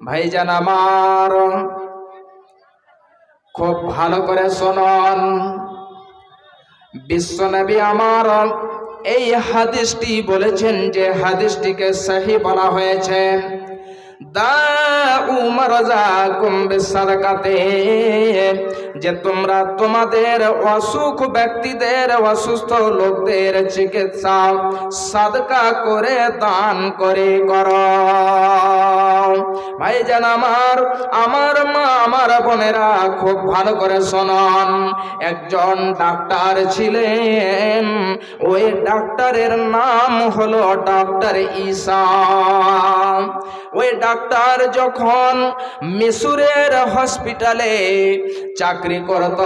ভাইজান আমার, খুব ভালো করে শুনুন। বিশ্বনবী আমার এই হাদিসটি বলেছেন, যে হাদিসটিকে সহি বলা হয়েছে, দাউ মারজাকুম বিসাদাকাতে, যে তোমরা তোমাদের অসুখ ব্যক্তিদের, অসুস্থ লোকদের চিকিৎসা সাদকা করে, দান করে করো। ভাইজান আমার, আমার মা, আমার বোনেরা, খুব ভালো করে শুনুন। একজন ডাক্তার ছিলেন, ওই ডাক্তারের নাম হলো ডক্টর ঈসা। ওই ডাক্তার যখন মিশরের হসপিটালে চাকরি করত,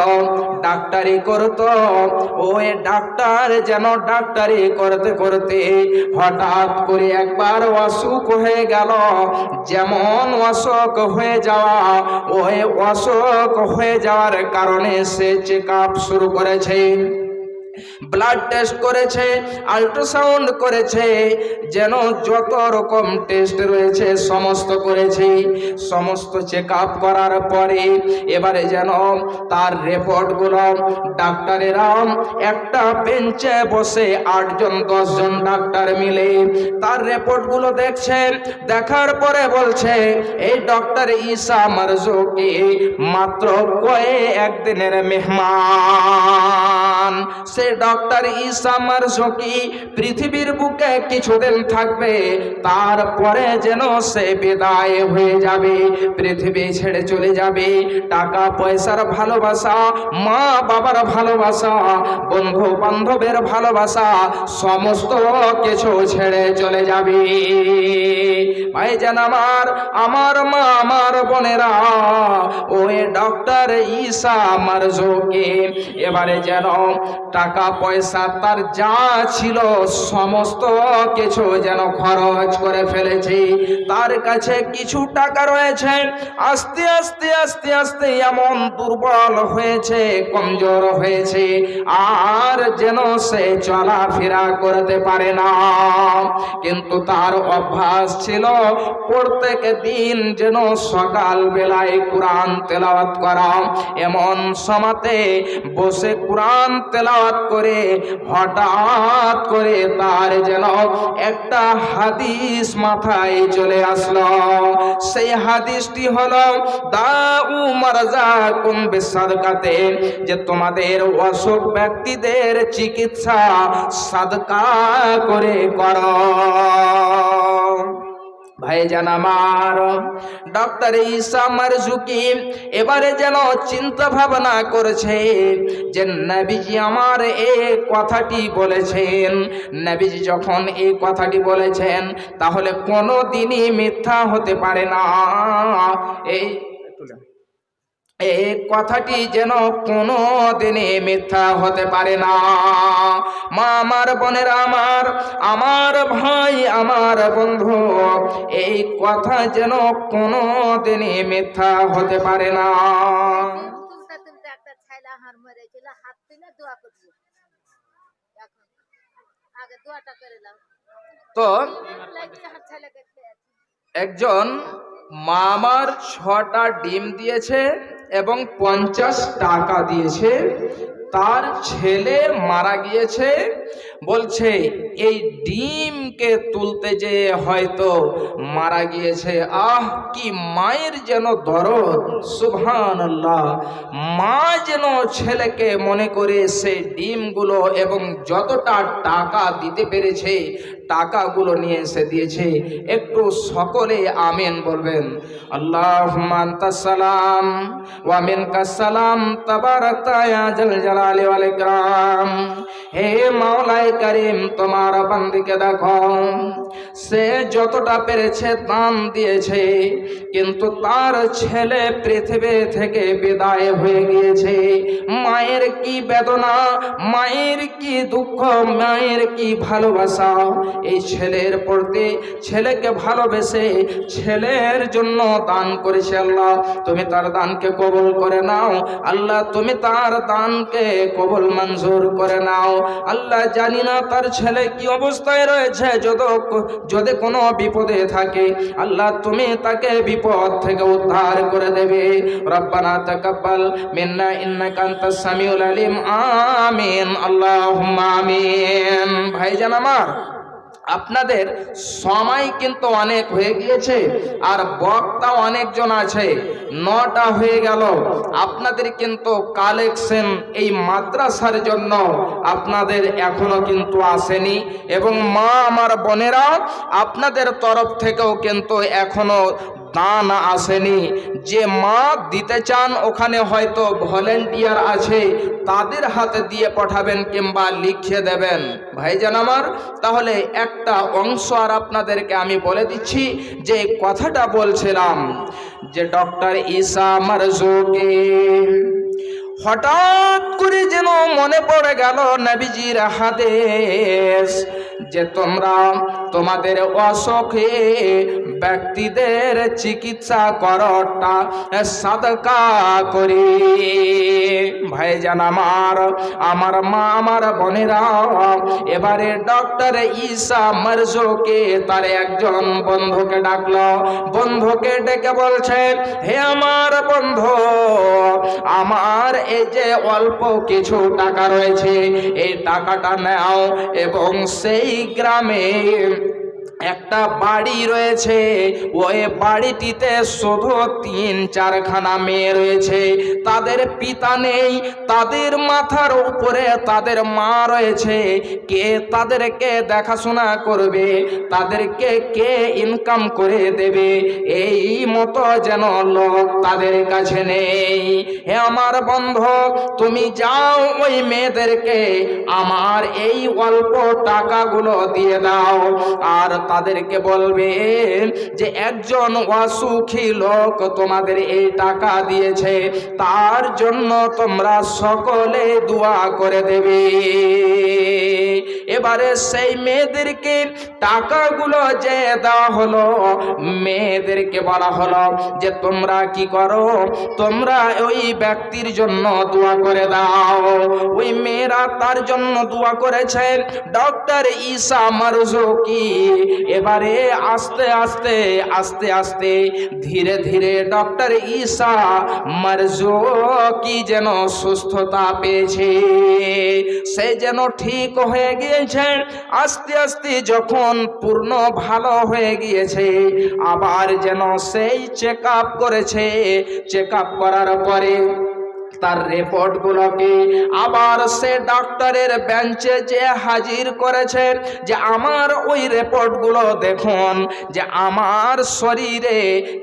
ডাক্তারি করত, ওই ডাক্তার যেন ডাক্তারি করতে করতে হঠাৎ করে একবার অসুখ হয়ে গেল। যেমন অসুখ হয়ে যাওয়া, ওই অসুখ হয়ে যাওয়ার কারণে সে চেক আপ শুরু করেছে, ব্লাড টেস্ট করেছে, আল্ট্রাসাউন্ড করেছে, যেন যত রকম টেস্ট রয়েছে সমস্ত করেছে। সমস্ত চেক আপ করার পরে এবারে যেন তার রিপোর্টগুলো ডাক্তারেরা একটা বেঞ্চে বসে 8 জন 10 জন ডাক্তার মিলে তার রিপোর্টগুলো দেখছে। দেখার পরে বলছে, এই ডক্টর ঈসা মারজুকি মাত্র কয়েক দিনের মেহমান। সে ডক্টর ঈসা মারজুকি পৃথিবীর বুকে কিছুদিন থাকবে, তারপরে যেন সে বিদায় হয়ে যাবে, পৃথিবী ছেড়ে চলে যাবে। টাকা পয়সার ভালোবাসা, মা বাবার ভালোবাসা, বন্ধু বান্ধবের ভালোবাসা, সমস্ত কিছু ছেড়ে চলে যাবে। ভাইজান আমার, আমার মা, আমার বোনেরা, ওই ডক্টর ঈসা মারজুকি এবারে যেন টাকা পয়সা তার যা ছিল সমস্ত কিছু যেন খরচ করে ফেলেছে। তার কাছে কিছু টাকা রয়েছে, আস্তে আস্তে আস্তে আস্তে এমন দুর্বল হয়েছে, কমজোর হয়েছে, আর যেন সে চলাফেরা করতে পারে না। কিন্তু তার অভ্যাস ছিল প্রত্যেক দিন যেন সকাল বেলায় কোরআন তেলাওয়াত করা। এমন সময়তে বসে কোরআন তেলাওয়াত করে হঠাৎ করে তার যেন একটা হাদিস মাথায় চলে আসলো। সেই হাদিসটি হলো, দাউ মারজাকুম বিসাদকাতে, যে তোমাদের অসুখ ব্যক্তিদের চিকিৎসা সাদকা করে করো। ভাইজান আমার, ডক্টর ঈসা মারজুকি এবারে যেন চিন্তা ভাবনা করছে যে নবীজি আমার এই কথাটি বলেছেন। নবীজি যখন এই কথাটি বলেছেন, তাহলে কোনো দিনই মিথ্যা হতে পারে না। এই কথাটি যেন কোনো দিনে মিথ্যা হতে পারে না। মা আমার, বোনেরা আমার, আমার ভাই, আমার বন্ধু, এই কথা যেন কোনো দিনে মিথ্যা হতে পারে না। তো একজন মামার 6টা ডিম দিয়েছে এবং 50 টাকা দিয়েছে। তার ছেলে মারা গিয়েছে, বলছে এই ডিমকে তুলতে যে হয়তো মারা গিয়েছে। আহ, কি মায়ের যেন দরদ, সুবহানাল্লাহ। মা যেন ছেলেকে মনে করে সে ডিমগুলো এবং যতটা টাকা দিতে পেরেছে টাকাগুলো নিয়ে এসে দিয়েছে। একটু সকলে আমিন বলবেন। আল্লাহুম্মা আনতাস সালাম ওয়া মিনকাস সালাম, তাবারাকতা ইয়া জাল জালালি ওয়াল ইকরাম। হে মাওলাই কারীম, তোমার বান্দিকে দেখো, সে যতটা পেরেছে দান দিয়েছে, কিন্তু তার ছেলে পৃথিবী থেকে বিদায় হয়ে গিয়েছে। মায়ের কি বেদনা, মায়ের কি দুঃখ, মায়ের কি ভালোবাসা এই ছেলের প্রতি। ছেলেকে ভালোবেসে ছেলের জন্য দান করেছে। আল্লাহ, তুমি তার দানকে কবুল করে নাও। আল্লাহ, তুমি তার দানকে কবুল মঞ্জুর করে নাও। আল্লাহ, জানি না তার ছেলে কি অবস্থায় রয়েছে, যদি কোনো বিপদে থাকে আল্লাহ তুমি তাকে বিপদ থেকে উদ্ধার করে দেবে। রব্বানা তাকাব্বাল মিন্না ইন্নাকা আনতাস সামিউল আলিম। আমিন আল্লাহুম্মা আমিন। ভাইজান আমার, আপনাদের সময় কিন্তু অনেক হয়ে গিয়েছে আর বক্তা অনেকজন আছে, 9টা হয়ে গেল। আপনাদের কিন্তু কালেকশন এই মাদ্রাসার জন্য আপনাদের এখনো কিন্তু আসেনি, এবং মা আমার বোনেরা আপনাদের তরফ থেকেও কিন্তু এখনো দান আসেনি। যে মা দিতে চান ওখানে হয়তো ভলেন্টিয়ার আছে, তাদের হাতে দিয়ে পাঠাবেন কিংবা লিখে দেবেন। ভাইজান আমার, তাহলে একটা অংশ আর আপনাদেরকে আমি বলে দিচ্ছি যে কথাটা বলছিলাম যে ডক্টর ঈসা মারজুকি হঠাৎ করে যেন মনে পড়ে গেল নবীজির হাদিস যে তোমরা তোমাদের অসুখে ব্যক্তিদের চিকিৎসা করোটা সাদকা করি। ভাইজান আমার, আমার মা আমার বোনেরা, এবারে ডক্টর ঈসা মারজুকি তার একজন বন্ধুকে ডাকলো। বন্ধুকে ডেকে বলছে, হে আমার বন্ধু, আমার এই যে অল্প কিছু টাকা রয়েছে, এই টাকাটা নাও এবং সেই গ্রামে একটা বাড়ি রয়েছে, ওই বাড়িটিতে শুধু 3-4খানা মেয়ে রয়েছে, তাদের পিতা নেই, তাদের মাথার উপরে তাদের মা রয়েছে। কে তাদেরকে দেখাশোনা করবে, তাদেরকে কে ইনকাম করে দেবে, এই মতো যেন লোক তাদের কাছে নেই। হে আমার বন্ধু, তুমি যাও ওই মেয়েদেরকে আমার এই অল্প টাকাগুলো দিয়ে দাও, আর তাদেরকে বলবে যে একজন অসুখী লোক তোমাদের এই টাকা দিয়েছে, তার জন্য তোমরা সকলে দোয়া করে দেবে। এবারে সেই মেয়েদেরকে টাকাগুলো যে দেওয়া হলো, মেয়েদেরকে বলা হলো যে তোমরা কি করো, তোমরা ওই ব্যক্তির জন্য দোয়া করে দাও। ওই মেয়েরা তার জন্য দোয়া করেছেন ডক্টর ঈসা মারজুকি। এবারে আস্তে আস্তে আস্তে আস্তে ধীরে ধীরে ডক্টর ঈসা মারজুকি যেন সুস্থতা পেয়েছে, সে যেন ঠিক হয়ে গিয়েছে। আস্তে আস্তে যখন পূর্ণ ভালো হয়ে গিয়েছে, আবার যেন সেই চেক আপ করেছে। চেক আপ করার পরে তার রিপোর্টগুলোকে আবার সে ডাক্তারের বেঞ্চে যে হাজির করেছে যে আমার ওই রিপোর্টগুলো দেখুন যে আমার শরীরে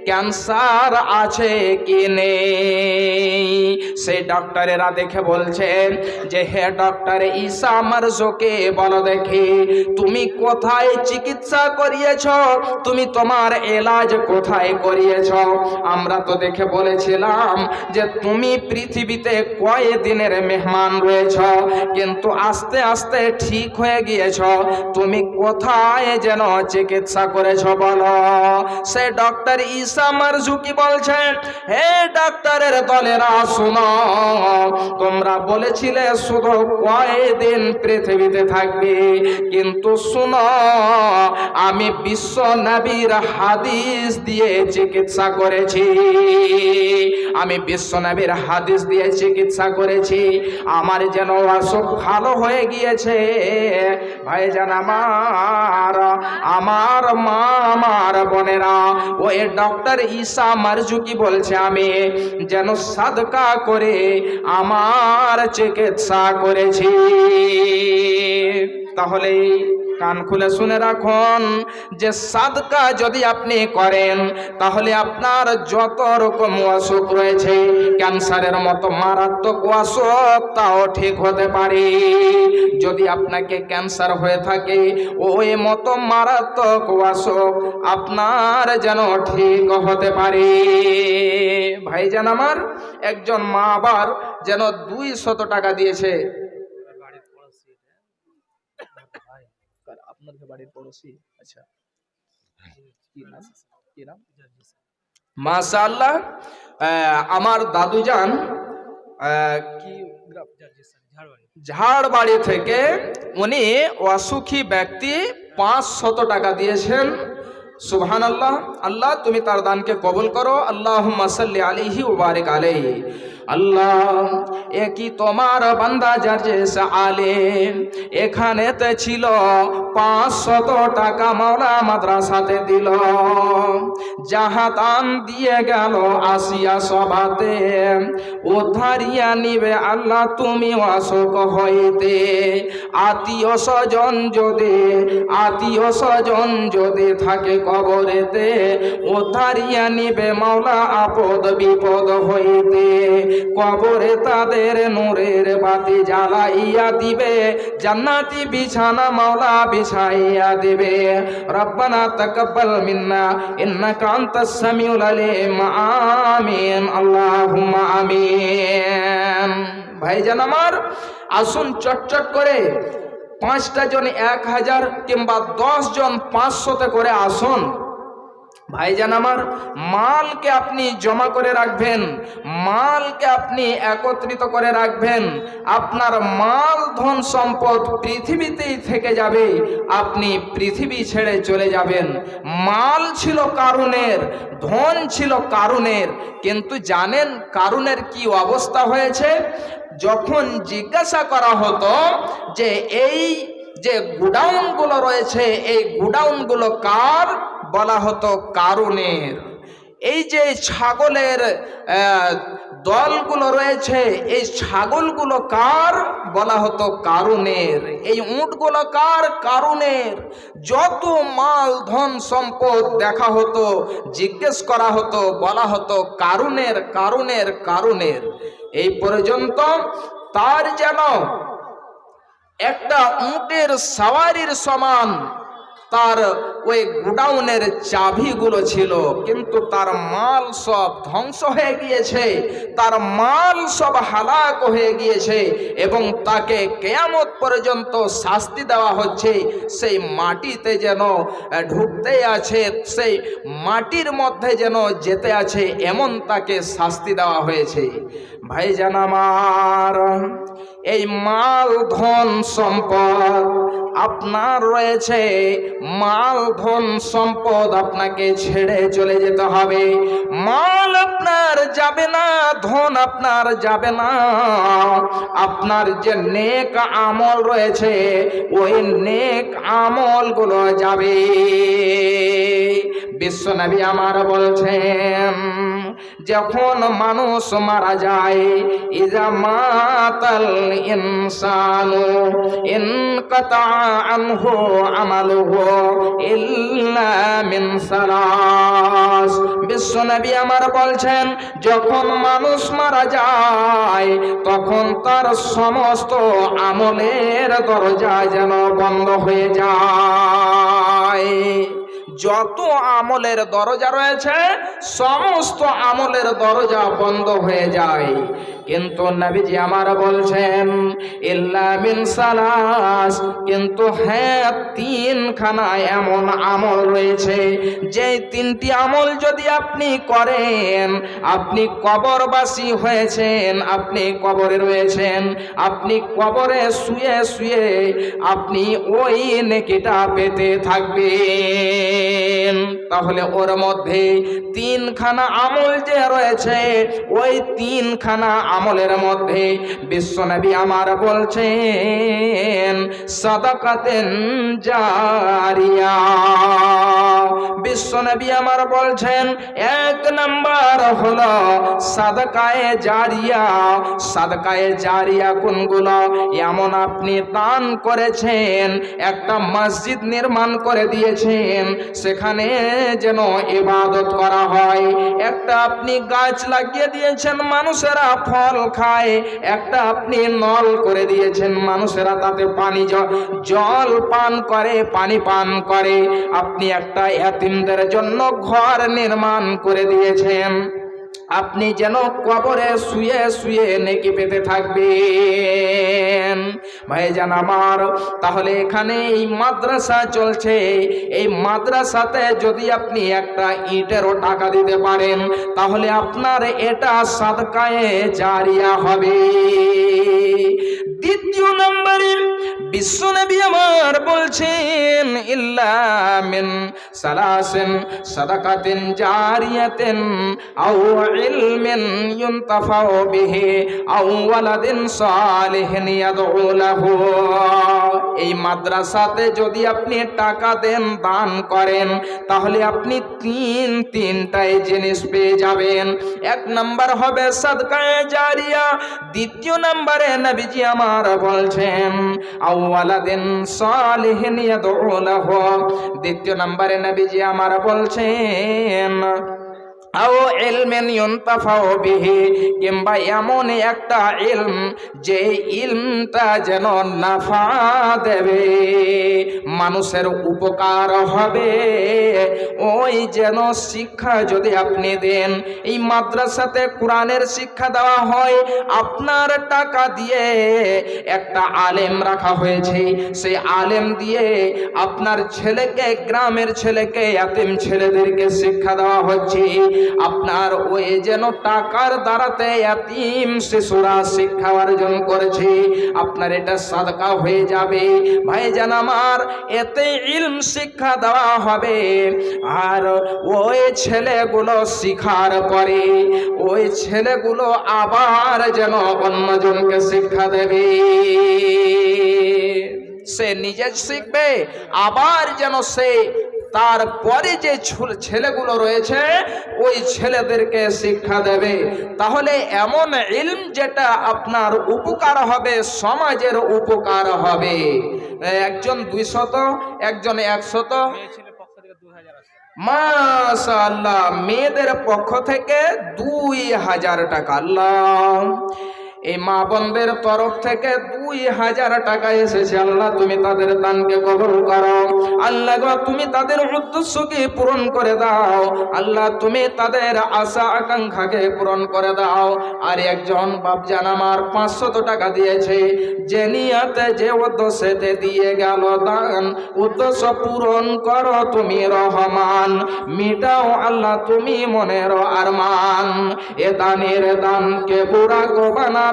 ক্যান্সার আছে কি নেই। সেই ডাক্তারেরা দেখে বলছেন যে হে ডক্টর ঈসা মারজুকি, বলো দেখি তুমি কোথায় চিকিৎসা করিয়েছ, তুমি তোমার এলাজ কোথায় করিয়েছ? আমরা তো দেখে বলেছিলাম যে তুমি পৃথিবীতে কয়েকদিনের মেহমান রয়েছ, কিন্তু আস্তে আস্তে ঠিক হয়ে গিয়েছ, তুমি কোথায় যেন চিকিৎসা করেছ বলো। সে ডক্টর ঈসা মারজুকি বলছেন, হে ডাক্তারের দলেরা শুনো, তোমরা বলেছিলে শুধু কয়েকদিন পৃথিবীতে থাকবে, কিন্তু শুনো আমি বিশ্ব নবীর হাদিস দিয়ে চিকিৎসা করেছি, আমি বিশ্ব নবীর হাদিস দিয়ে চিকিৎসা করেছি, আমার যেন অসুখ ভালো হয়ে গিয়েছে। ভাইজান আমার, আমার মা আমার বোনেরা, ওই ডক্টর ঈসা মারজুকি বলছে আমি যেন সাদকা করে আমার চিকিৎসা করেছি। তাহলে কান খুলে শুনে রাখুন যে সাদকা যদি আপনি করেন তাহলে আপনার যত রকম অসুখ রয়েছে, ক্যান্সারের মতো মারাত্মক অসুখ, তাও ঠিক হতে পারে। যদি আপনাকে ক্যান্সার হয়ে থাকে, ওই মতো মারাত্মক অসুখ আপনার যেন ঠিক হতে পারে। ভাইজান আমার, একজন মা আবার যেন 200 টাকা দিয়েছে। আপনাদের বাড়ির পড়োশি, আচ্ছা মাশাআল্লাহ, আমার দাদুজান কি ঝাড়বাড়ি থেকে উনি অসুখী ব্যক্তি 500 টাকা দিয়েছেন। সুবহানাল্লাহ। আল্লাহ তুমি তার দানকে কবুল করো। আল্লাহুম্মা সাল্লি আলাইহি ওয়া বারিক আলাইহি। আল্লাহ একই তোমার বান্দা যার জেসা আলেম এখানেতে ছিল 500 টাকা মাওলা মাদ্রাসাতে দিল, যাহা দান দিয়ে গেল আসিয়া সবাতে উদ্ধারিয়া নিবে আল্লাহ তুমি অশোক হইতে। আত্মীয় স্বজন যদি থাকে কবরেতে উদ্ধারিয়া নিবে মাওলা আপদ বিপদ হইতে। কবরে তাদের নূরের বাতি জ্বালাইয়া দিবে, জান্নাতি বিছানা মাওলা বিছাইয়া দিবে। রব্বানা তাকাব্বাল মিন্না ইন্নাকা আনতাস সামিউল আলিম। আমিন আল্লাহুম্মা আমিন। ভাইজান আমার, আসুন চটচট করে 5টা জন 1000 কিংবা 10 জন 500তে করে আসুন। ভাইজান আমার, মালকে আপনি জমা করে রাখবেন, মালকে আপনি একত্রিত করে রাখবেন। আপনার মাল ধন সম্পদ পৃথিবীতেই থেকে যাবে, আপনি পৃথিবী ছেড়ে চলে যাবেন। মাল ছিল কারুনের, ধন ছিল কারুনের, কিন্তু জানেন কারুনের কি অবস্থা হয়েছে? যখন জিজ্ঞাসা করা হতো যে এই যে গোডাউনগুলো রয়েছে এই গোডাউনগুলো কার, বলা হতো কারুনের। এই যে ছাগলের দলগুলো রয়েছে এই ছাগলগুলো কার, বলা হতো কারুনের। এই উটগুলো কার, কারুনের। যত মাল ধন সম্পদ দেখা হতো, জিজ্ঞেস করা হতো, বলা হতো কারুনের কারুনের কারুনের। এই পর্যন্ত তার যেন একটা উটের সওয়ারির সমান তার ওই গোডাউনের চাবিগুলো ছিল, কিন্তু তার মাল সব ধ্বংস হয়ে গিয়েছে, তার মাল সব হালাক হয়ে গিয়েছে এবং তাকে কিয়ামত পর্যন্ত শাস্তি দেওয়া হচ্ছে। সেই মাটিতে যেন ঢুকতে আছে, সেই মাটির মধ্যে যেন যেতে আছে, এমন তাকে শাস্তি দেওয়া হয়েছে। ভাইজান আমার, এই মাল ধন সম্পদ আপনার রয়েছে, মাল ধন সম্পদ আপনাকে ছেড়ে চলে যেতে হবে। মাল আপনার যাবে না, ধন আপনার যাবে না, আপনার যে নেক আমল রয়েছে ওই নেক আমলগুলো যাবে। বিশ্বনবী আমার বলছেন, যখন মানুষ মারা যায়, ইজা মাতাল ইনসানু ইনকাতা আনহু আমালুহু ইল্লা মিন সালাস। বিশ্বনবী আমার বলছেন, যখন মানুষ মারা যায় তখন তার সমস্ত আমলের দরজা যেন বন্ধ হয়ে যায়। যত আমলের দরজা রয়েছে সমস্ত আমলের দরজা বন্ধ হয়ে যায়। কিন্তু নবীজি আমার বলছেন ইল্লা মিন সালাস, কিন্তু হ্যাঁ 3খানা এমন আমল রয়েছে যে 3টি আমল যদি আপনি করেন, আপনি কবরবাসী হয়েছেন, আপনি কবরে রয়েছেন, আপনি কবরে শুয়ে শুয়ে আপনি ওই নেকিটা পেতে থাকবেন। তাহলে ওর মধ্যে 3খানা আমল যে রয়েছে ওই 3খানা আমলের মধ্যে বিশ্বনবী আমার বলছেন সাদাকাতেন জারিয়া। বিশ্বনবী আমার বলছেন 1 নাম্বার হলো সাদাকায়ে জারিয়া। সাদাকায়ে জারিয়া কোনগুলো? এমন আপনি দান করেছেন, একটা মসজিদ নির্মাণ করে দিয়েছেন, সেখানে যেন ইবাদত করা হয়। একটা আপনি গাছ লাগিয়ে দিয়েছেন, মানুষেরা ফল খায়। একটা আপনি নল করে দিয়েছেন, মানুষেরা তাতে পানি জল পান করে, পানি পান করে। আপনি একটা এতিমদের জন্য ঘর নির্মাণ করে দিয়েছেন। আপনি যেন কবরে শুয়ে শুয়ে নেকি পেতে থাকবেন। ভাইজান আমার, তাহলে এখানে এই মাদ্রাসা চলছে, এই মাদ্রাসাতে যদি আপনি একটা ইটেরও টাকা দিতে পারেন তাহলে আপনার এটা সাদকায়ে জারিয়া হবে। দ্বিতীয় নম্বরে বিশ্বনবী আমার বলছেন ইল্লা মিন সালাসিন সাদাকাতিন জারিয়াতিন আও ইলমিন ইউনতাফাউ বিহি আও ওয়ালাদিন সালিহিন ইয়াদউ লাহু। এই মাদ্রাসাতে যদি আপনি টাকা দেন, দান করেন, তাহলে আপনি তিনটাই জিনিস পেয়ে যাবেন। এক নাম্বার হবে সাদকায়ে জারিয়া, দ্বিতীয় নম্বরে নবীজি আমার বলছেন আওয়ালাদিন সালিহিন ইয়াদউ লাহু, দ্বিতীয় নম্বরে নবীজি আমার বলছেন আও ইলমিন ইউনতাফাউ বিহি, কিংবা এমন একটা ইলম যে ইলমটা যেন নাফা দেবে, মানুষের উপকার হবে, ওই যেন শিক্ষা যদি আপনি দেন। এই মাদ্রাসাতে কোরআনের শিক্ষা দেওয়া হয়, আপনার টাকা দিয়ে একটা আলেম রাখা হয়েছে, সেই আলেম দিয়ে আপনার ছেলেকে, গ্রামের ছেলেকে, ইয়াতিম ছেলেদেরকে শিক্ষা দেওয়া হচ্ছে। আপনার ওই যেন টাকার দ্বারাতে ইয়াতিম শিশুরা শিক্ষা অর্জন করেছে, আপনার এটা সাদকা হয়ে যাবে। ভাইজান আমার, এতে ইলম শিক্ষা দেওয়া হবে, আর ওই ছেলেগুলো শিখার পরে ওই ছেলেগুলো আবার যেন অন্যজনকে শিক্ষা দেবে। সে নিজে শিখবে, আবার যেন সে তারপরে যে ছেলেগুলো রয়েছে ওই ছেলেদেরকে শিক্ষা দেবে। তাহলে এমন ইলম যেটা আপনার উপকার হবে, সমাজের উপকার হবে। একজন 200, একজন 100, মাশাআল্লাহ, মেয়েদের পক্ষ থেকে 2000 টাকা। আল্লাহ, এই মা বোনদের তরফ থেকে 2000 টাকা এসেছে। আল্লাহ, তুমি তাদের দানকে কবুল করো। আল্লাহ গো, তুমি তাদের উদ্দেশ্যকে পূরণ করে দাও। আল্লাহ, তুমি তাদের আশা আকাঙ্ক্ষাকে পূরণ করে দাও। আর একজন বাপজান আমার 500 টাকা দিয়েছে, যে নিয়তে যে উদ্দেশ্যে দিয়ে গেল দান, উদ্দেশ্য পূরণ করো তুমি রহমান, মিটাও আল্লাহ তুমি মনের আরমান। এ দানের দানকে পুরা গো বানা,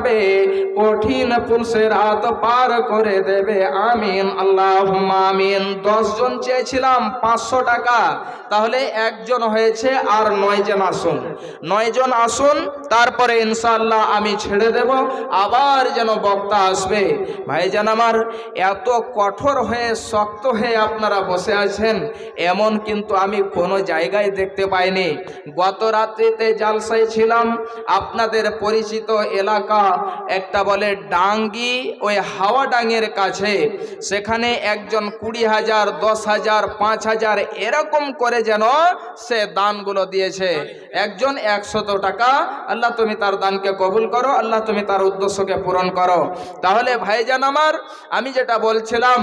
কঠিন পুলসে রাত পার করে দেবে, আমিন আল্লাহুম্মা আমিন। 10 জন চেয়েছিলাম 500 টাকা, তাহলে একজন হয়েছে, আর 9 জন আসুন, 9 জন আসুন, তারপরে ইনশাআল্লাহ আমি ছেড়ে দেব, আবার যেন বক্তা আসবে। ভাইজান আমার, এত কঠোর হয়ে শক্ত হয়ে আপনারা বসে আছেন এমন কিন্তু আমি কোনো জায়গায় দেখতে পাইনি। গত রাত্রিতে জালসায় ছিলাম, আপনাদের পরিচিত এলাকা একটা বলে ডাঙ্গি, ওই হাওয়া ডাঙ্গের কাছে, সেখানে একজন 20,000, 10,000, 5,000 এরকম করে যেন সে দানগুলো দিয়েছে। একজন 100 টাকা। আল্লাহ তুমি তার দানকে কবুল করো, আল্লাহ তুমি তার উদ্দেশ্যকে পূরণ করো। তাহলে ভাইজান আমার, আমি যেটা বলছিলাম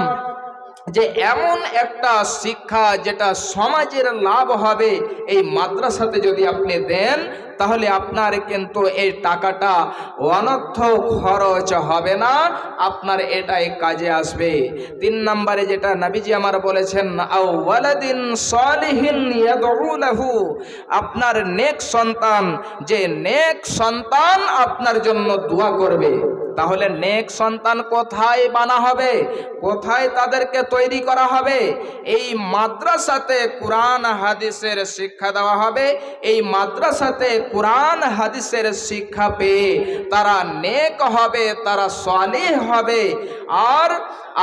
যে এমন একটা শিক্ষা যেটা সমাজের লাভ হবে, এই মাদ্রাসাতে যদি আপনি দেন তাহলে আপনার কিন্তু এই টাকাটা অনর্থ খরচ হবে না, আপনার এটাই কাজে আসবে। 3 নম্বরে যেটা নবীজি আমার বলেছেন আও ওয়ালাদিন সালিহিন ইয়াদউ লাহু, আপনার নেক সন্তান, যে নেক সন্তান আপনার জন্য দোয়া করবে। তাহলে নেক সন্তান কোথায় বানা হবে, কোথায় তাদেরকে তৈরি করা হবে? এই মাদ্রাসাতে কোরআন হাদিসের শিক্ষা দেওয়া হবে। এই মাদ্রাসাতে কোরআন হাদিসের শিক্ষা পেয়ে তারা নেক হবে, তারা সালেহ হবে, আর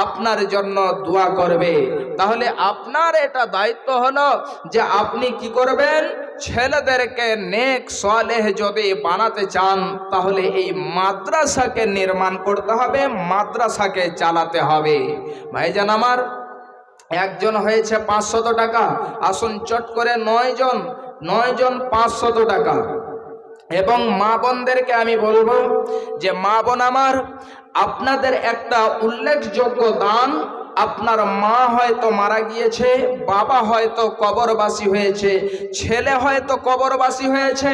আপনার জন্য দোয়া করবে। তাহলে আপনার এটা দায়িত্ব হলো যে আপনি কি করবেন, ছেলেদেরকে নেক সালেহ যদি বানাতে চান তাহলে এই মাদ্রাসাকে নির্মাণ করতে হবে, মাদ্রাসাকে চালাতে হবে। ভাইজান আমার, একজন হয়েছে 500 টাকা, আসুন চট করে 9 জন 500 টাকা। এবং মা বোনদেরকে আমি বলবো যে মা বোন আমার, আপনাদের একটা উল্লেখযোগ্য দান আপনার মা হয়তো মারা গিয়েছে, বাবা হয়তো কবরবাসী হয়েছে, ছেলে হয়তো কবরবাসী হয়েছে।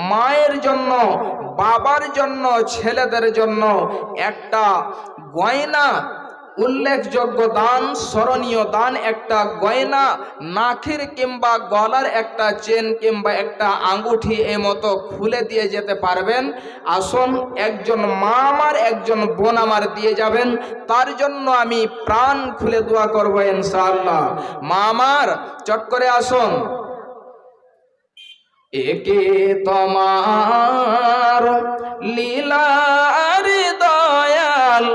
মায়ের জন্য, বাবার জন্য, ছেলেদের জন্য একটা গয়না, উল্লেখযোগ্য দান, স্মরণীয় দান, একটা গয়না, নাকের কিংবা গলার একটা চেন কিংবা একটা আঙ্গুঠি এই মতো খুলে দিয়ে যেতে পারবেন। আসুন, একজন মা আমার, একজন বোন আমার দিয়ে যাবেন, তার জন্য আমি প্রাণ খুলে দোয়া করবো ইনশাআল্লাহ। মা আমার চট করে আসুন। একে তোমার লীলার দয়াল,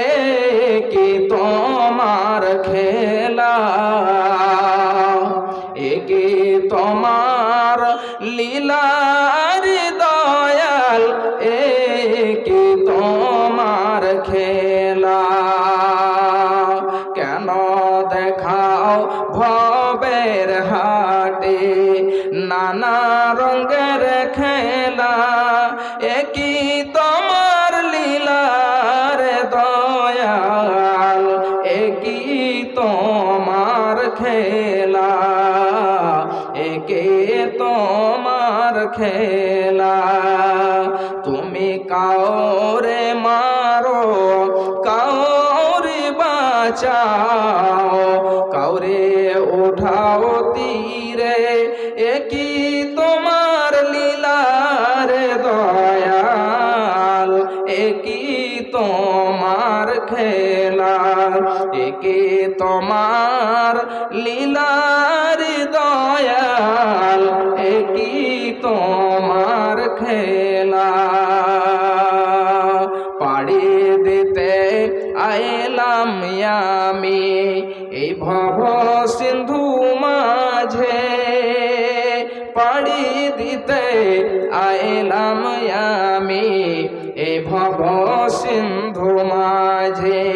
একে তোমার খেলা, একে তোমার লীলার দয়াল, একে তোমার খেলা। কেন দেখাও ভবের হাটে নানা রঙের খেলা, একই তোমার লীলার দয়াল, একই তোমার খেলা, একে তোমার খেলা। তুমি কাউরে মারো, কাউরে বাঁচাও, কাউরে উঠাও তীরে, একই তোমার লীলার দয়াল, একই তোমার খেলা, একে তোমার লীলার দয়াল, একই তোমার খেলা। পাড়ি দিতে আইলাম আমি এই ভব সিন্ধু মাঝে, পাড়ি দিতে আইলাম আমি এই ভব সিন্ধু মাঝে,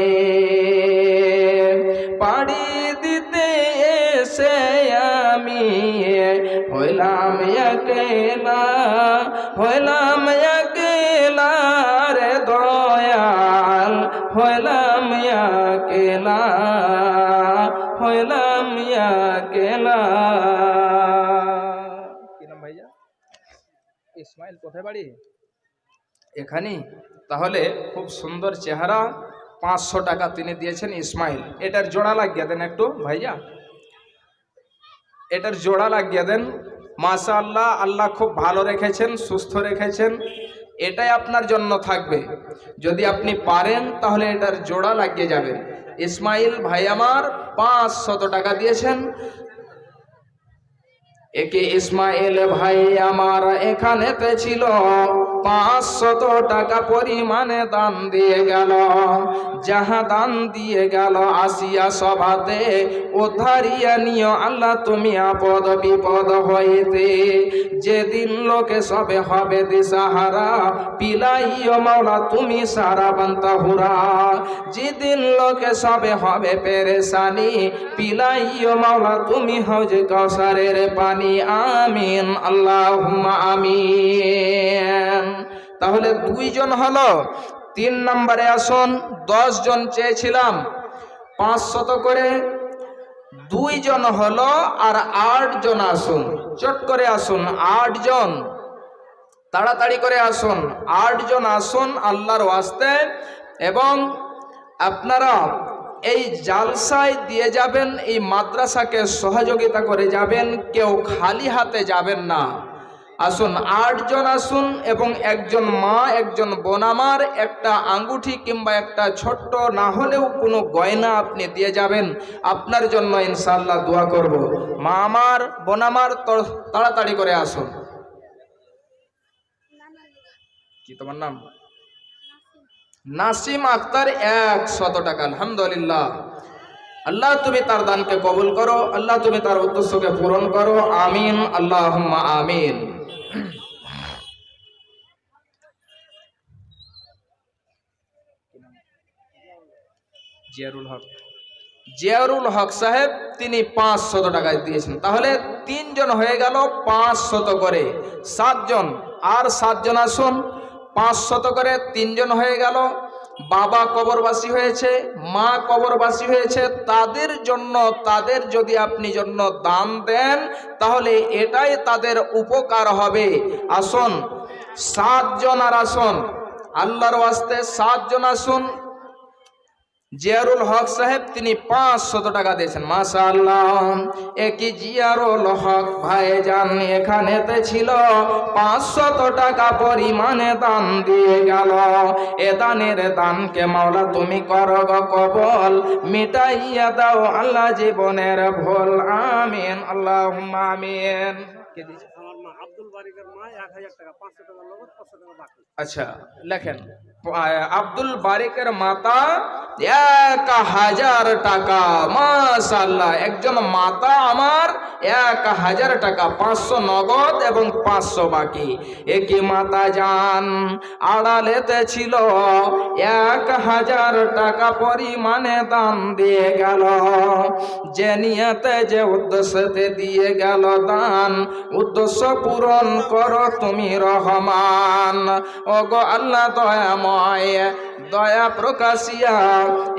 পাড়ি দিতে এসে আমি হইলাম একলা, হইলাম একলা রে দয়াল, হইলাম একলা, হইলাম একলা। কি নাম ভাইয়া? ইসমাইল। কোথায় বাড়ি? এখানে। তাহলে খুব সুন্দর চেহারা, 500 টাকা তিনি দিয়েছেন ইসমাইল। এটার জোড়া লাগিয়ে দেন একটু ভাইয়া, এটার জোড়া লাগিয়ে দেন। মাশাআল্লাহ, আল্লাহ খুব ভালো রেখেছেন, সুস্থ রেখেছেন। এটাই আপনার জন্য থাকবে। যদি আপনি পারেন তাহলে এটার জোড়া লাগিয়ে যাবেন। ইসমাইল ভাই আমার 500 টাকা দিয়েছেন। একে ইসমাইল ভাই আমার এখানেতে ছিল, 500 টাকা পরিমাণে দান দিয়ে গেল। যাহা দান দিয়ে গেল আসিয়া সভাতে উদ্ধারিয়া নিও আল্লাহ তুমি আপদ বিপদ হইতে। যেদিন লোকে সবে হবে দিশাহারা, পিলাইও মাওলা তুমি সারা বান্তাহুরা। যেদিন লোকে সবে হবে পেরেশানি, পিলাইও মাওলা তুমি হাউজে কাউসারের পানি। আমিন, আল্লাহুম্মা আমিন। তাহলে 2 জন হলো। 3 নম্বরে আসুন। 10 জন চেয়েছিলাম 500 করে, 2 জন হলো আর 8 জন আসুন। চট করে আসুন, 8 জন, তাড়াতাড়ি করে আসুন। 8 জন আসুন আল্লাহর ওয়াস্তে। এবং আপনারা এই জালসায় দিয়ে যাবেন, এই মাদ্রাসাকে সহযোগিতা করে যাবেন, কেউ খালি হাতে যাবেন না। আসুন, 8 জন আসুন এবং একজন মা, একজন বোন আমার একটা আঙ্গুঠি কিংবা একটা ছোট্ট না হলেও কোনো গয়না আপনি দিয়ে যাবেন। আপনার জন্য ইনশাআল্লাহ দোয়া করব। মা আমার, বোন আমার, তাড়াতাড়ি করে আসুন। কি তোমার নাম? নাসিম আক্তার, 100 টাকা। আলহামদুলিল্লাহ। আল্লাহ তুমি তার দানকে কবুল করো, আল্লাহ তুমি তার উদ্দেশ্যকে পূরণ করো। আমিন, আল্লাহুম্মা আমিন। জিয়ারুল হক সাহেব, তিনি 500 টাকা দিয়েছেন। তাহলে 3 জন হয়ে গেল 500 করে। 7 জন, আর 7 জন আসুন। 500 করে 3 জন হয়ে গেল। বাবা কবরবাসী হয়েছে, মা কবরবাসী হয়েছে, তাদের জন্য তাদের যদি আপনি জন্য দান দেন তাহলে এটাই তাদের উপকার হবে। আসুন 7 জন আর আসুন, আল্লাহর ওয়াস্তে 7 জন আসুন। জিয়ারুল হক সাহেব তিনি 500 টাকা দিয়েছেন, মাশাআল্লাহ। একই জিয়ারুল হক ভাইজান এখানেতে ছিল 500 টাকা পরিমাণে দান দিয়ে গেল। এ দানের দানকে মাওলা তুমি করো গো কবুল, মিটাইয়া দাও আল্লাহ জীবনের ভুল, আমিন আল্লাহুম্মা আমিন। কে দিয়েছে? আমার মা আব্দুল বারিকের মা 1000 টাকা, 500 টাকা নগদ, 500 টাকা বাকি। আচ্ছা লেখেন, আব্দুল বারিকের মাতা 1000 টাকা, মাশাআল্লাহ। একজন মাতা আমার 1000 টাকা, 500 নগদ এবং 500 বাকি। একই মাতা যান আড়ালেতে ছিল 1000 টাকা পরিমাণে দান দিয়ে গেল। যে নিয়তে যে উদ্দেশ্যতে দিয়ে গেল দান, উদ্দেশ্য পূরণ করো তুমি রহমান। ওগো আল্লাহ দয়াময়, দয়া প্রকাশিয়া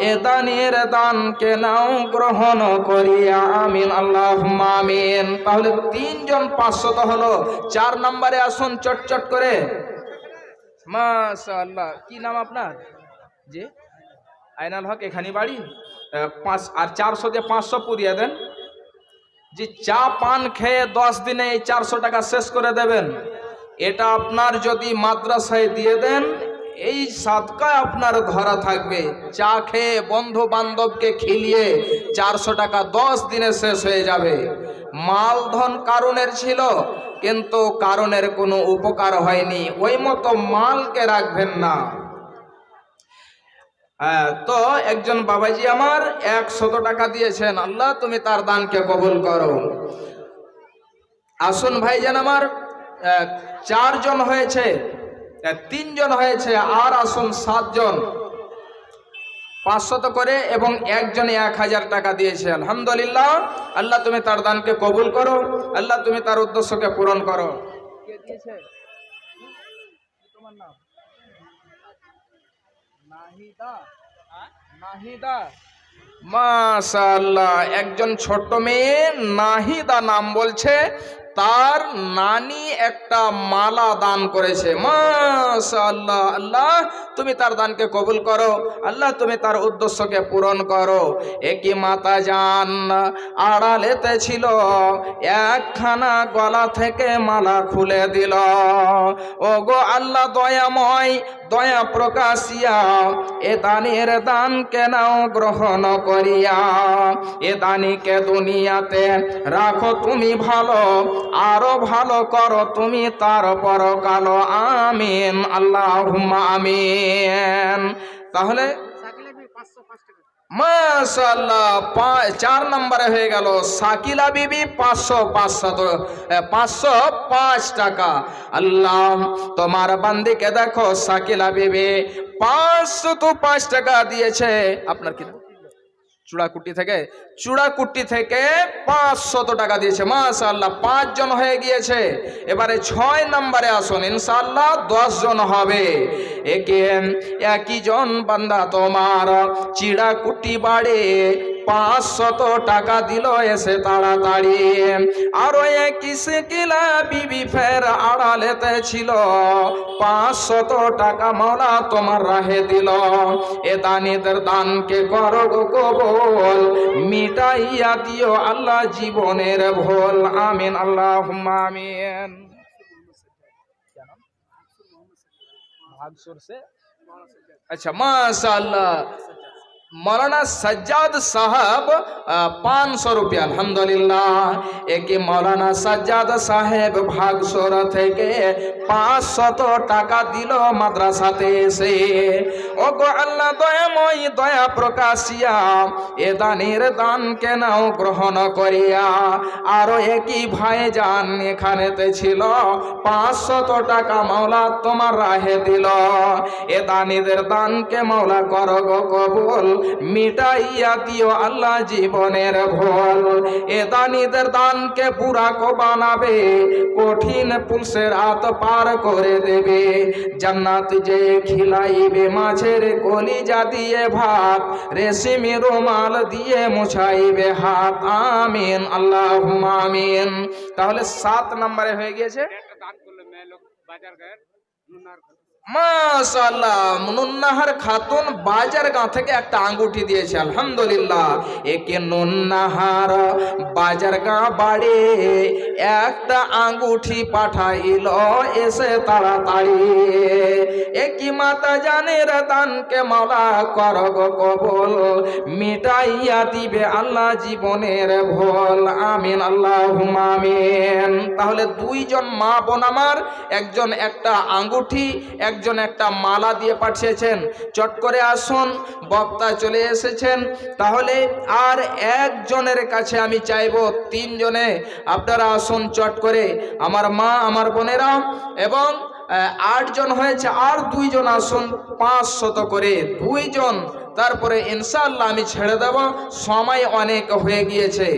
এ দানের দানকে নাও গ্রহণ করিয়া, আমিন আল্লাহুম্মা আমিন। তাহলে 3 জন 500 তো হলো। 4 নম্বরে আসুন চটচট করে। মাশাআল্লাহ, কি নাম আপনার? জি আইনাল হক, এখানে বাড়ি। 5 আর 400 দিয়ে 500 পুরিয়ে দেন। জি চা পান খেয়ে 10 দিনে এই 400 টাকা শেষ করে দেবেন। এটা আপনার যদি মাদ্রাসায় দিয়ে দেন, এই সাদকা আপনার ধরা থাকবে। চা খেয়ে বন্ধু বান্ধবকে খিলিয়ে 400 টাকা 10 দিনে শেষ হয়ে যাবে। মাল ধন কারণের ছিল, কিন্তু কারণের কোনো উপকার হয়নি। ওই মতো মালকে রাখবেন না। তো একজন বাবাজি আমার 100 টাকা দিয়েছেন, আল্লাহ তুমি তার দানকে কবুল করো। আসুন ভাইজান আমার, 4 জন হয়েছে, 3 জন হয়েছে, আর আসুন 7 জন 500 করে, এবং একজনে 1000 টাকা দিয়েছে। আলহামদুলিল্লাহ, আল্লাহ তুমি তার দানকে কবুল করো, আল্লাহ তুমি তার উদ্দেশ্যকে পূরণ করো। কে দিয়েছে? তোমার নাম? নাহিদা। নাহিদা, মাশাআল্লাহ। একজন ছোট্ট মেয়ে নাহিদা নাম বলছে, তার নানি একটা মালা দান করেছে। মাশাআল্লাহ, আল্লাহ তুমি তার দানকে কবুল করো, আল্লাহ তুমি তার উদ্দেশ্যকে পূরণ করো। একই মাতা যান আড়ালেতে ছিল, একখানা গলা থেকে মালা খুলে দিল। ও গো আল্লাহ দয়াময়, দয়া প্রকাশিয়া এ দানের দানকে নাও গ্রহণ করিয়া, এ দানিকে দুনিয়াতে রাখো তুমি ভালো, আরো ভালো করো তুমি তার পরকাল, আমিন আল্লাহুম্মা আমিন। তাহলে মাশাআল্লাহ 4 নম্বরে হয়ে গেল। সাকিলা বিবি 505 টাকা। আল্লাহ তোমার বান্দিকে দেখো, সাকিলা বিবি 505 টাকা দিয়েছে। আপনার কি নাম? চূড়াকুটি থেকে 500 টাকা দিয়েছে। মাশাআল্লাহ, 5 জন হয়ে গিয়েছে। এবারে 6 নম্বরে আসুন, ইনশাআল্লাহ 10 জন হবে। একই জন বান্দা তোমার চিড়াকুটি বাড়ে 500 টাকা দিল এসে তাড়াতাড়ি। আরো একই সাকিলা বিবি ফের আড়ালেতে ছিল, 500 টাকা মাওলা তোমার রাহে দিল। এ দানিদের দানকে করো গো কবুল, মিটাইয়া দিও আল্লাহ জীবনের ভুল, আমিন আল্লাহুম্মা আমিন। আচ্ছা মাশাআল্লাহ, मौलाना सज्जाद साहब 500 रुपया। अल्हम्दुलिल्लाह, एक मौलाना सज्जाद साहेब भागसर থেকে 500 টাকা দিল মাদ্রাসাতে এসে। ওগো আল্লাহ দয়াময়, দয়া প্রকাশিয়া এ দানের দানকে নাও গ্রহণ করিয়া। আরো একই ভাইজান এখানেতে ছিল, 500 টাকা মাওলা তোমার রাহে দিল। এ দানিদের দানকে মাওলা করো গো কবুল, মিটাইয়া দিও আল্লাহ জীবনের ভুল। এ দানিদের দানকে বুড়াকো বানাবে, কঠিন পুলসে রাত পার করে দেবে। জান্নাত যে খিলাইবে মাছের কলিজা দিয়ে ভাত, রেশমি রুমাল দিয়ে মুছাইবে হাত। আমিন আল্লাহুম্মা আমিন। তাহলে 7 নম্বরে হয়ে গিয়েছে। দান করলে মেয়ে লোক বাজার গায়ের নুনার মাশাআল্লাহ, নুন্নাহার খাতুন বাজারগাঁও থেকে একটা আঙ্গুঠি দিয়েছে, আলহামদুলিল্লাহ। একে নুন্নাহার বাজারগাঁও বাড়ি একটা আঙ্গুঠি পাঠাইল এসে তাড়াতাড়ি। একি মাতা জানের দানকে মাওলা করগ কবুল, মিটাইয়া দিবে আল্লাহ জীবনের ভুল। আমিন আল্লাহুম্মা আমিন। তাহলে 2 জন মা বোন আমার, একজন একটা আঙ্গুঠি, একজন একটা মালা দিয়ে পাঠিয়েছেন। চট করে আসুন, বক্তা চলে এসেছেন। তাহলে আর একজনের কাছে আমি চাইবো 3 জনে আপনারা আসুন চট করে, আমার মা আমার বোনেরা। এবং 8 জন হয়েছে, আর 2 জন আসুন 500 করে 2 জন। তারপরে ইনশাআল্লাহ আমি ছেড়ে দেব, সময় অনেক হয়ে গিয়েছে।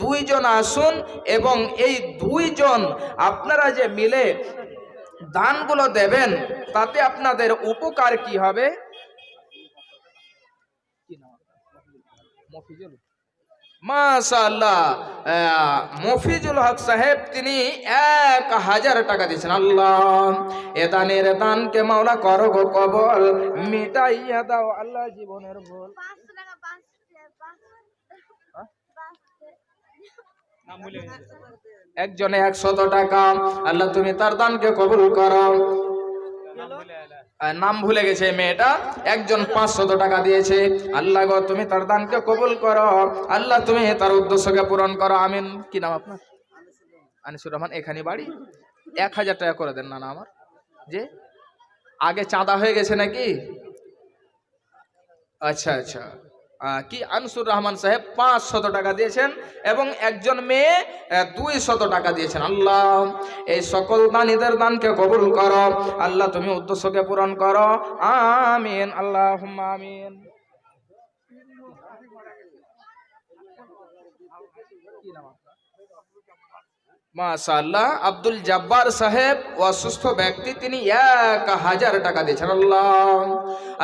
2 জন আসুন এবং এই 2 জন আপনারা যে মিলে দানগুলো দেবেন, তাতে আপনাদের উপকার কি হবে? মাশাআল্লাহ, মফিজুল হক সাহেব তিনি 1000 টাকা দিয়েছেন। আল্লাহ এ দানের দানকে মাওলা করো গো কবল, মিটাইয়া দাও আল্লাহ জীবনের ভুল। একজনে 100 টাকা, আল্লাহ তুমি তার দানকে কবুল করো। নাম ভুলে গেছে মেয়েটা। একজন 500 টাকা দিয়েছে, আল্লাহ গো তুমি তার দানকে কবুল করো, আল্লাহ তুমি তার উদ্দেশ্যকে পূরণ করো। আমিন। কি নাম আপনার? আনিসুর রহমান। এখানে বাড়ি? 1000 টাকা করে দেন। না না, আমার যে আগে চাঁদা হয়ে গেছে নাকি? আচ্ছা আচ্ছা, কি আনসুর রহমান সাহেব 500 টাকা দিয়েছেন এবং একজন মেয়ে 200 টাকা দিয়েছেন। আল্লাহ এই সকল দানীদের দানকে কবুল করো, আল্লাহ তুমি উদ্দেশ্যকে পূরণ করো। আমিন আল্লাহুম্মা আমিন। মাশাআল্লাহ, আব্দুল জব্বার সাহেব অসুস্থ ব্যক্তি, তিনি 1000 টাকা দিয়েছেন। আল্লাহ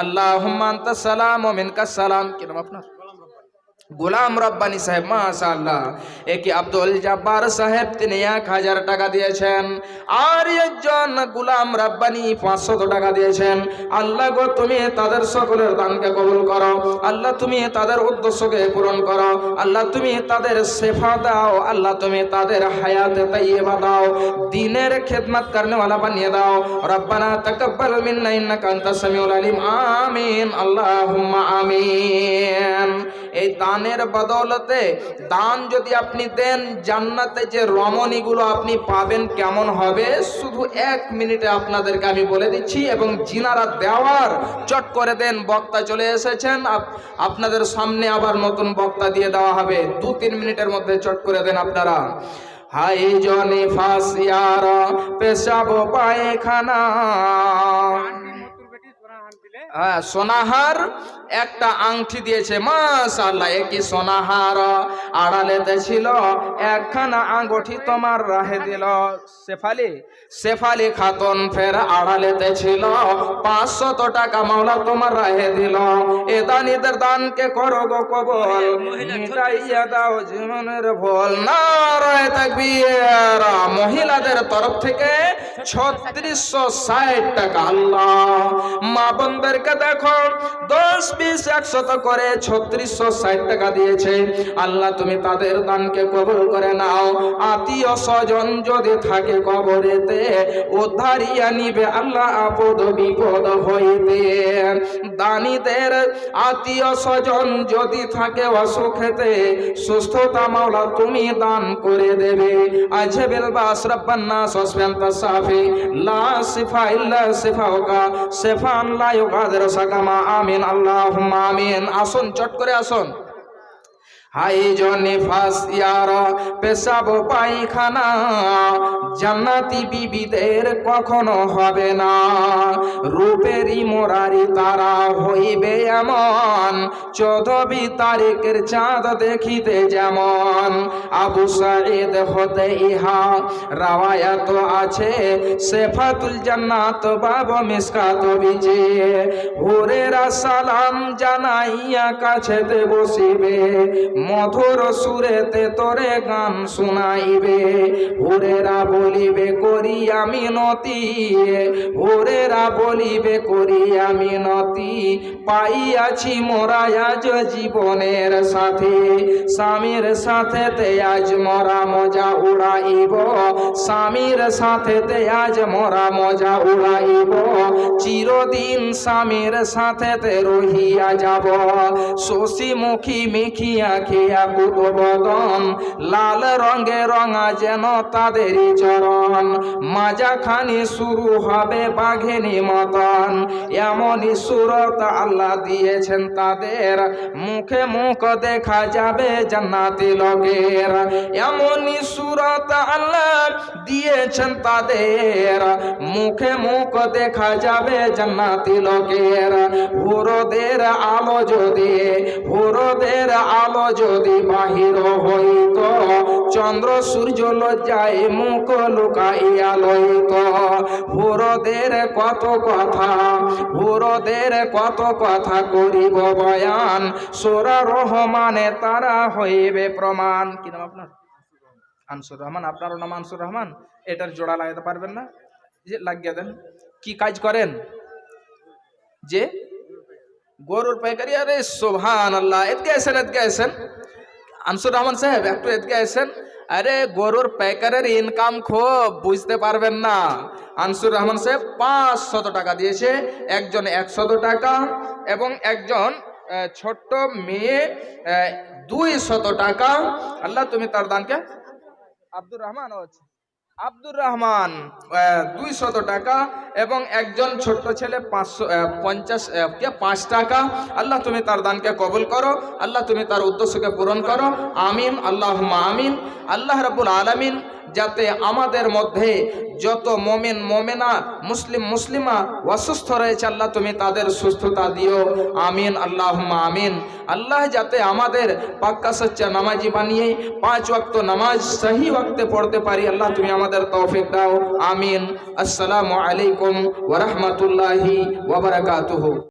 আল্লাহুম্মা আনতাস সালাম ওয়া মিনকাস সালাম। কি নাম আপনার? গোলাম রব্বানি সাহেব। মাশাআল্লাহ, একি আব্দুল জব্বার সাহেব তিনি 1000 টাকা দিয়েছেন। আর একজন গোলাম রব্বানি 500 টাকা দিয়েছেন। আল্লাহ গো তুমি তাদের সকলের দানকে কবুল করো, আল্লাহ তুমি তাদের উদ্দেশ্যকে পূরণ করো, আল্লাহ তুমি তাদের শেফা দাও, আল্লাহ তুমি তাদের হায়াতে তাইয়্যিবা দাও, দ্বীনের খিদমত করনে वाला বানিয়ে দাও। রব্বানা তাকাব্বাল মিন্না ইন্নাকা আনতাস সামিউল আলিম। আমিন আল্লাহুম্মা আমিন। এই দানের বদৌলতে, দান যদি আপনি দেন, জান্নাতে যে রমণীগুলো আপনি পাবেন কেমন হবে, শুধু 1 মিনিটে আপনাদেরকে আমি বলে দিচ্ছি। এবং জিনারা দেওয়ার চট করে দেন, বক্তা চলে এসেছেন, আপনাদের সামনে আবার নতুন বক্তা দিয়ে দেওয়া হবে। 2-3 মিনিটের মধ্যে চট করে দেন আপনারা। হাই জনি ফাসিয়ার পেশাব পায়খানা, সোনাহার একটা আংটি দিয়েছে। মাশাআল্লাহ, একই সোনাহার আড়ালেতে ছিল, একখানা আঙ্গুঠি তোমার রাহে দিল। শেফালি খাতুন ফের আড়ালেতে ছিল, 500 টাকা মাওলা তোমার রাহে দিল। এ দানীদের দানকে করো গো কবুল, মিটাইয়া দাও জীবনের ভুল। নারায়ে তাকবীর। মহিলাদের তরফ থেকে 3660 টাকা। আল্লাহ মা বোনদেরকে দেখো, 10, 20, 100 করে 3660 টাকা দিয়েছে। আল্লাহ তুমি তাদের দানকে কবুল করে নাও। আত্মীয় স্বজন যদি থাকে কবরেতে, উদ্ধারিয়া নিবে আল্লাহ আপদ বিপদ হইতে। দানীদের আত্মীয় স্বজন যদি থাকে অসুখেতে, সুস্থতা মাওলা তুমি দান করে দেবে। আজবিল বাস রব্বানা সসফান্তা সাফি লা সিফা ইল্লা সিফাউকা সিফান লা ইউগাদিরু সাকামা। আমিন আল্লাহুম্মা আমিন। আসুন চট করে আসুন। হাইজন নিফাস ইয়ার পেশাব পায়খানা জান্নাতি বিবিদের কখনো হবে না। রূপেরই মোরারি তারা হইবে এমন 14 তারিখের চাঁদ দেখিতে যেমন। আবু সাঈদ হতে ইহা রাওয়ায়াত আছে সেফাতুল জান্নাত বাব মিসকাত বিজে। হুরেরা সালাম জানাইয়া কাছেতে বসিবে মধুর সুরেতে তোরে গান শুনাইবে। হুরেরা বলিবে করি আমি নতি, হুরেরা বলিবে করি আমি নতি, পাইয়াছি মোরা আজ জীবনের সাথে। স্বামীর সাথেতে আজ মরা মজা উড়াইব, স্বামীর সাথেতে আজ মরা মজা উড়াইব। চিরদিন স্বামীর সাথেতে রহিয়া যাব, শশী মুখী মিখিয়া খিয়া কুত বদন, লাল রঙে রঙা যেন তাদেরই চরণ। মাজাখানি শুরু হবে বাঘিনী মতন, এমনই সুরত আল্লাহ দিয়েছেন তাদের, মুখে মুখ দেখা যাবে জান্নাতি লোকের। এমনই সুরত আল্লাহ দিয়েছেন তাদের, মুখে মুখ দেখা যাবে জান্নাতি লোকের। হুরদের আলো যদি, হুরদের আলো যদি বাহির হইত, চন্দ্র সূর্য লজ্জায় মুখ লুকাইয়া লইত। হুরদের কত কথা, হুরদের কত কথা করিব বয়ান, সূরা রহমানে তারা হইবে প্রমাণ। কি নাম আপনার? আনসুর রহমান। আপনারও নাম আনসুর রহমান? এটার জোড়া লাগাতে পারবেন না? যে লাগিয়ে দেন। কি কাজ করেন? যে গরুর পাইকারি। আরে সুবহানাল্লাহ, এদিকে আসেন, এদিকে আসেন আনসুর রহমান সাহেব, একটু এদিকে আসেন। আরে গরুর পাইকারের ইনকাম খুব, বুঝতে পারবেন না। আনসুর রহমান সাহেব 500 টাকা দিয়েছে, একজন 100 টাকা, এবং একজন ছোট্ট মেয়ে 200 টাকা। আল্লাহ তুমি তার দানকে। আব্দুর রহমান, আব্দুর রহমান 200 টাকা, এবং একজন ছোট্ট ছেলে 5 টাকা। আল্লাহ তুমি তার দানকে কবুল করো, আল্লাহ তুমি তার উদ্দেশ্যকে পূরণ করো, আমিন আল্লাহুম্মা আমিন। আল্লাহ রাব্বুল আলামিন যাতে আমাদের মধ্যে যত মুমিন মুমিনা মুসলিম মুসলিমা অসুস্থ রয়েছে, আল্লাহ তুমি তাদের সুস্থতা দিও, আমিন আল্লাহুম্মা আমিন। আল্লাহ যাতে আমাদের পাক্কা সচ্চা নামাজি বানিয়ে 5 ওয়াক্ত নামাজ সহি ওয়াক্তে পড়তে পারি, আল্লাহ তুমি আমাদের তৌফিক দাও, আমিন। আসসালামু আলাইকুম ওয়া রাহমাতুল্লাহি ওয়া বারাকাতুহু।